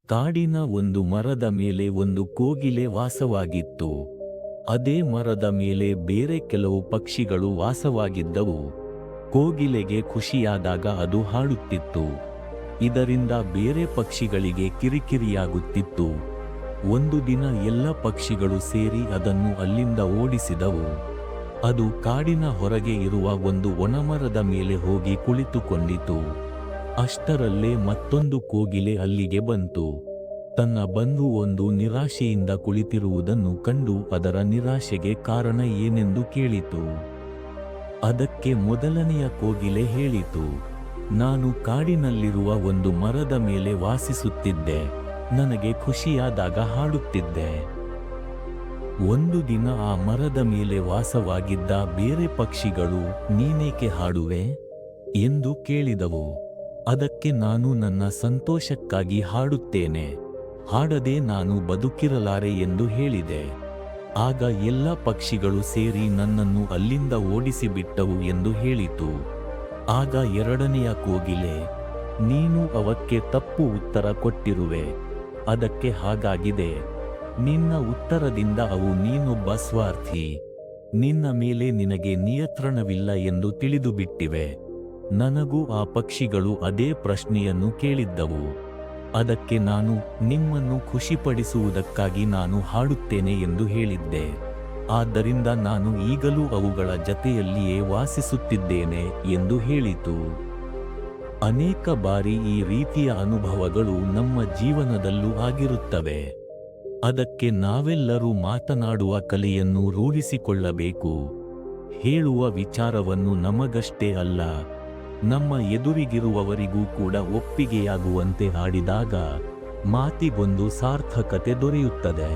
ಕಾಡಿನ ಒಂದು ಮರದ ಮೇಲೆ ಒಂದು ಕೋಗಿಲೆ ವಾಸವಾಗಿತ್ತು. ಅದೇ ಮರದ ಮೇಲೆ ಬೇರೆ ಕೆಲವು ಪಕ್ಷಿಗಳು ವಾಸವಾಗಿದ್ದವು. ಕೋಗಿಲೆಗೆ ಖುಷಿಯಾದಾಗ ಅದು ಹಾಡುತ್ತಿತ್ತು. ಇದರಿಂದ ಬೇರೆ ಪಕ್ಷಿಗಳಿಗೆ ಕಿರಿಕಿರಿಯಾಗುತ್ತಿತ್ತು. ಒಂದು ದಿನ ಎಲ್ಲ ಪಕ್ಷಿಗಳು ಸೇರಿ ಅದನ್ನು ಅಲ್ಲಿಂದ ಓಡಿಸಿದವು. ಅದು ಕಾಡಿನ ಹೊರಗೆ ಇರುವ ಒಂದು ಒಣಮರದ ಮೇಲೆ ಹೋಗಿ ಕುಳಿತುಕೊಂಡಿತು. ಅಷ್ಟರಲ್ಲೇ ಮತ್ತೊಂದು ಕೋಗಿಲೆ ಅಲ್ಲಿಗೆ ಬಂತು. ತನ್ನ ಬಂಧು ಒಂದು ನಿರಾಶೆಯಿಂದ ಕುಳಿತಿರುವುದನ್ನು ಕಂಡು ಅದರ ನಿರಾಶೆಗೆ ಕಾರಣ ಏನೆಂದು ಕೇಳಿತು. ಅದಕ್ಕೆ ಮೊದಲನೆಯ ಕೋಗಿಲೆ ಹೇಳಿತು, ನಾನು ಕಾಡಿನಲ್ಲಿರುವ ಒಂದು ಮರದ ಮೇಲೆ ವಾಸಿಸುತ್ತಿದ್ದೆ. ನನಗೆ ಖುಷಿಯಾದಾಗ ಹಾಡುತ್ತಿದ್ದೆ. ಒಂದು ದಿನ ಆ ಮರದ ಮೇಲೆ ವಾಸವಾಗಿದ್ದ ಬೇರೆ ಪಕ್ಷಿಗಳು ನೀನೇಕೆ ಹಾಡುವೆ ಎಂದು ಕೇಳಿದವು. ಅದಕ್ಕೆ ನಾನು ನನ್ನ ಸಂತೋಷಕ್ಕಾಗಿ ಹಾಡುತ್ತೇನೆ, ಹಾಡದೆ ನಾನು ಬದುಕಿರಲಾರೆ ಎಂದು ಹೇಳಿದೆ. ಆಗ ಎಲ್ಲ ಪಕ್ಷಿಗಳು ಸೇರಿ ನನ್ನನ್ನು ಅಲ್ಲಿಂದ ಓಡಿಸಿಬಿಟ್ಟವು ಎಂದು ಹೇಳಿತು. ಆಗ ಎರಡನೆಯ ಕೋಗಿಲೆ, ನೀನು ಅವಕ್ಕೆ ತಪ್ಪು ಉತ್ತರ ಕೊಟ್ಟಿರುವೆ. ಅದಕ್ಕೆ ಹಾಗಾಗಿದೆ. ನಿನ್ನ ಉತ್ತರದಿಂದ ಅವು ನೀನೊಬ್ಬ ಸ್ವಾರ್ಥಿ, ನಿನ್ನ ಮೇಲೆ ನಿನಗೆ ನಿಯಂತ್ರಣವಿಲ್ಲ ಎಂದು ತಿಳಿದುಬಿಟ್ಟಿವೆ. ನನಗೂ ಆ ಪಕ್ಷಿಗಳು ಅದೇ ಪ್ರಶ್ನೆಯನ್ನು ಕೇಳಿದ್ದವು. ಅದಕ್ಕೆ ನಾನು ನಿಮ್ಮನ್ನು ಖುಷಿಪಡಿಸುವುದಕ್ಕಾಗಿ ನಾನು ಹಾಡುತ್ತೇನೆ ಎಂದು ಹೇಳಿದ್ದೆ. ಆದ್ದರಿಂದ ನಾನು ಈಗಲೂ ಅವುಗಳ ಜತೆಯಲ್ಲಿಯೇ ವಾಸಿಸುತ್ತಿದ್ದೇನೆ ಎಂದು ಹೇಳಿತು. ಅನೇಕ ಬಾರಿ ಈ ರೀತಿಯ ಅನುಭವಗಳು ನಮ್ಮ ಜೀವನದಲ್ಲೂ ಆಗಿರುತ್ತವೆ. ಅದಕ್ಕೆ ನಾವೆಲ್ಲರೂ ಮಾತನಾಡುವ ಕಲೆಯನ್ನು ರೂಢಿಸಿಕೊಳ್ಳಬೇಕು. ಹೇಳುವ ವಿಚಾರವನ್ನು ನಮಗಷ್ಟೇ ಅಲ್ಲ, ನಮ್ಮ ಎದುರಿಗಿರುವವರಿಗೂ ಕೂಡ ಒಪ್ಪಿಗೆಯಾಗುವಂತೆ ಆಡಿದಾಗ ಮಾತಿಗೊಂದು ಸಾರ್ಥಕತೆ ದೊರೆಯುತ್ತದೆ.